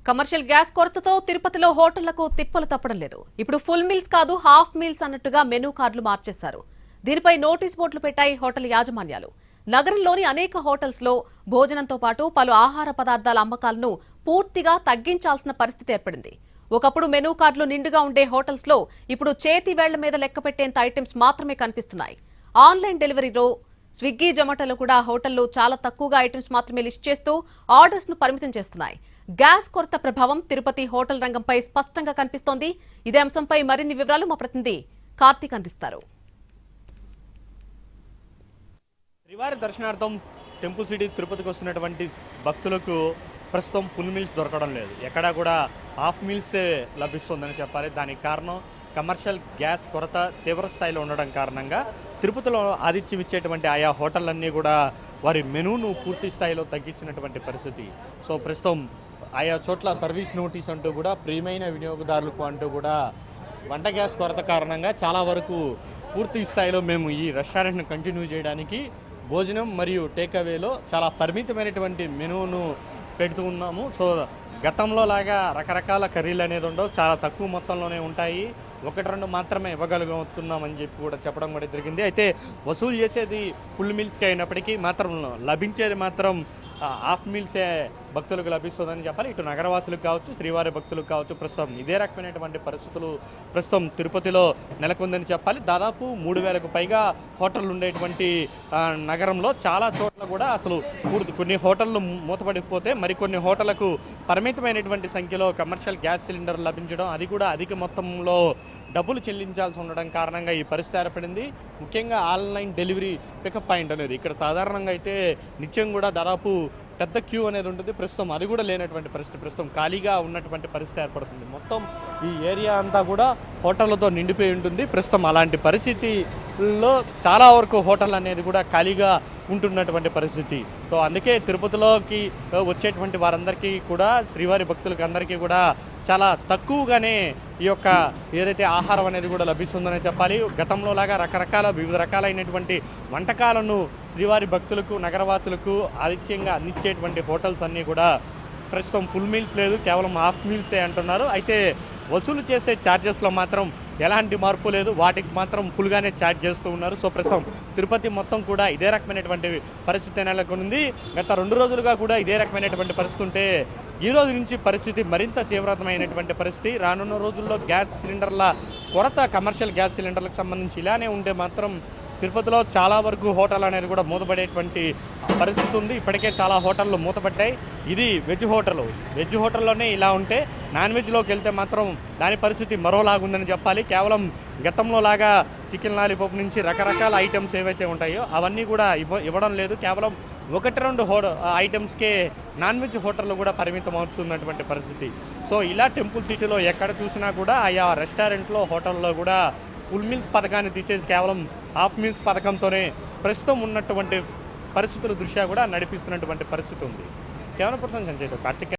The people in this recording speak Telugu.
కమర్షియల్ గ్యాస్ కొరతతో తిరుపతిలో హోటళ్లకు తిప్పలు తప్పడం లేదు. ఇప్పుడు ఫుల్ మీల్స్ కాదు హాఫ్ మీల్స్ అన్నట్టుగా మెనూ కార్డులు మార్చేశారు. దీనిపై నోటీస్ బోర్డులు పెట్టాయి హోటల్ యాజమాన్యాలు. నగరంలోని అనేక హోటల్స్ లో భోజనంతో పాటు పలు ఆహార పదార్థాల అమ్మకాలను పూర్తిగా తగ్గించాల్సిన పరిస్థితి ఏర్పడింది. ఒకప్పుడు మెనూ కార్డులు నిండుగా ఉండే హోటల్స్ లో ఇప్పుడు చేతి వేళ్ల మీద లెక్క పెట్టేంత ఐటమ్స్ మాత్రమే కనిపిస్తున్నాయి. ఆన్లైన్ డెలివరీలో స్విగ్గీ జొమాటోలో కూడా హోటళ్లు చాలా తక్కువగా ఐటమ్స్ మాత్రమే లిస్ట్ చేస్తూ ఆర్డర్స్ ను పరిమితం చేస్తున్నాయి. గ్యాస్ కొరత ప్రభావం తిరుపతి హోటల్ రంగంపై స్పష్టంగా కనిపిస్తోంది. ఇదే అంశంపై మరిన్ని వివరాలు మా ప్రతినిధి కార్తీక్ అందిస్తారు. శ్రీవారి దర్శనార్థం టెంపుల్ సిటీ తిరుపతికి వస్తున్నటువంటి భక్తులకు ప్రస్తుతం ఫుల్ మీల్స్ దొరకడం లేదు. ఎక్కడా కూడా హాఫ్ మీల్సే లభిస్తుందని చెప్పాలి. దానికి కారణం కమర్షియల్ గ్యాస్ కొరత తీవ్ర స్థాయిలో ఉండడం కారణంగా తిరుపతిలో ఆతిథ్యం ఇచ్చేటువంటి ఆయా హోటళ్ళన్నీ కూడా వారి మెనూను పూర్తి స్థాయిలో తగ్గించినటువంటి పరిస్థితి. సో ప్రస్తుతం ఆయా చోట్ల సర్వీస్ నోటీస్ అంటూ కూడా ప్రియమైన వినియోగదారులకు అంటూ కూడా వంట గ్యాస్ కొరత కారణంగా చాలా వరకు పూర్తి స్థాయిలో మేము ఈ రెస్టారెంట్ను కంటిన్యూ చేయడానికి భోజనం మరియు టేక్అవేలో చాలా పరిమితమైనటువంటి మెనూను పెడుతూ ఉన్నాము. సో గతంలో లాగా రకరకాల కర్రీలు అనేది ఉండవు, చాలా తక్కువ మొత్తంలోనే ఉంటాయి. ఒకటి రెండు మాత్రమే ఇవ్వగలుగుతున్నామని చెప్పి కూడా చెప్పడం కూడా జరిగింది. అయితే వసూలు చేసేది ఫుల్ మీల్స్కి అయినప్పటికీ మాత్రం లభించేది మాత్రం హాఫ్ మీల్సే భక్తులకు లభిస్తుందని చెప్పాలి. ఇటు నగరవాసులకు కావచ్చు, శ్రీవారి భక్తులకు కావచ్చు ప్రస్తుతం ఇదే రకమైనటువంటి పరిస్థితులు ప్రస్తుతం తిరుపతిలో నెలకొందని చెప్పాలి. దాదాపు 3000కు పైగా హోటళ్ళు ఉండేటువంటి నగరంలో చాలా చోట్ల కూడా అసలు కొన్ని హోటళ్ళు మూతపడిపోతే మరికొన్ని హోటళ్లకు పరిమితమైనటువంటి సంఖ్యలో కమర్షియల్ గ్యాస్ సిలిండర్ లభించడం, అది కూడా అధిక మొత్తంలో డబ్బులు చెల్లించాల్సి ఉండడం కారణంగా ఈ పరిస్థితి ఏర్పడింది. ముఖ్యంగా ఆన్లైన్ డెలివరీ పికప్ పాయింట్ అనేది ఇక్కడ సాధారణంగా అయితే నిత్యం కూడా దాదాపు పెద్ద క్యూ అనేది ఉంటుంది. ప్రస్తుతం అది కూడా లేనటువంటి పరిస్థితి, ప్రస్తుతం ఖాళీగా ఉన్నటువంటి పరిస్థితి ఏర్పడుతుంది. మొత్తం ఈ ఏరియా అంతా కూడా హోటళ్లతో నిండిపోయి ఉంటుంది. ప్రస్తుతం అలాంటి పరిస్థితిలో చాలా వరకు హోటల్ అనేది కూడా ఖాళీగా ఉంటున్నటువంటి పరిస్థితి. సో అందుకే తిరుపతిలోకి వచ్చేటువంటి వారందరికీ కూడా శ్రీవారి భక్తులకి అందరికీ కూడా చాలా తక్కువగానే ఈ యొక్క ఏదైతే ఆహారం అనేది కూడా లభిస్తుందనే చెప్పాలి. గతంలో లాగా వివిధ రకాలైనటువంటి వంటకాలను శ్రీవారి భక్తులకు నగరవాసులకు ఆతిథ్యంగా అందించేటువంటి హోటల్స్ అన్నీ కూడా ప్రస్తుతం ఫుల్ మీల్స్ లేదు, కేవలం హాఫ్ మీల్సే అంటున్నారు. అయితే వసూలు చేసే ఛార్జెస్లో మాత్రం ఎలాంటి మార్పు లేదు, వాటికి మాత్రం ఫుల్గానే ఛార్జ్ చేస్తూ ఉన్నారు. సో ప్రస్తుతం తిరుపతి మొత్తం కూడా ఇదే రకమైనటువంటి పరిస్థితి నెలకొంది. గత 2 రోజులుగా కూడా ఇదే రకమైనటువంటి పరిస్థితి ఉంటే ఈ రోజు నుంచి పరిస్థితి మరింత తీవ్రతమైనటువంటి పరిస్థితి. రానున్న రోజుల్లో గ్యాస్ సిలిండర్ల కొరత, కమర్షియల్ గ్యాస్ సిలిండర్లకు సంబంధించి ఇలానే ఉంటే మాత్రం తిరుపతిలో చాలా వరకు హోటల్ అనేది కూడా మూతపడేటువంటి పరిస్థితి ఉంది. ఇప్పటికే చాలా హోటళ్ళు మూతపడ్డాయి. ఇది వెజ్ హోటల్లోనే ఇలా ఉంటే నాన్ వెజ్లోకి వెళ్తే మాత్రం దాని పరిస్థితి మరోలాగుందని చెప్పాలి. కేవలం గతంలో లాగా చికెన్ లాలీపాప్ నుంచి రకరకాల ఐటమ్స్ ఏవైతే ఉంటాయో అవన్నీ కూడా ఇవ్వడం లేదు. కేవలం 1-2 ఐటమ్స్కే నాన్ వెజ్ హోటళ్ళు కూడా పరిమితం అవుతున్నటువంటి పరిస్థితి. సో ఇలా టెంపుల్ సిటీలో ఎక్కడ చూసినా కూడా ఆయా రెస్టారెంట్లో హోటల్లో కూడా ఫుల్ మీల్స్ పథకాన్ని తీసేసి కేవలం హాఫ్ మీల్స్ పథకంతోనే ప్రస్తుతం ఉన్నటువంటి పరిస్థితుల దృష్ట్యా కూడా నడిపిస్తున్నటువంటి పరిస్థితి ఉంది. కేవలం పర్సన్ సంచయిత కార్తిక్.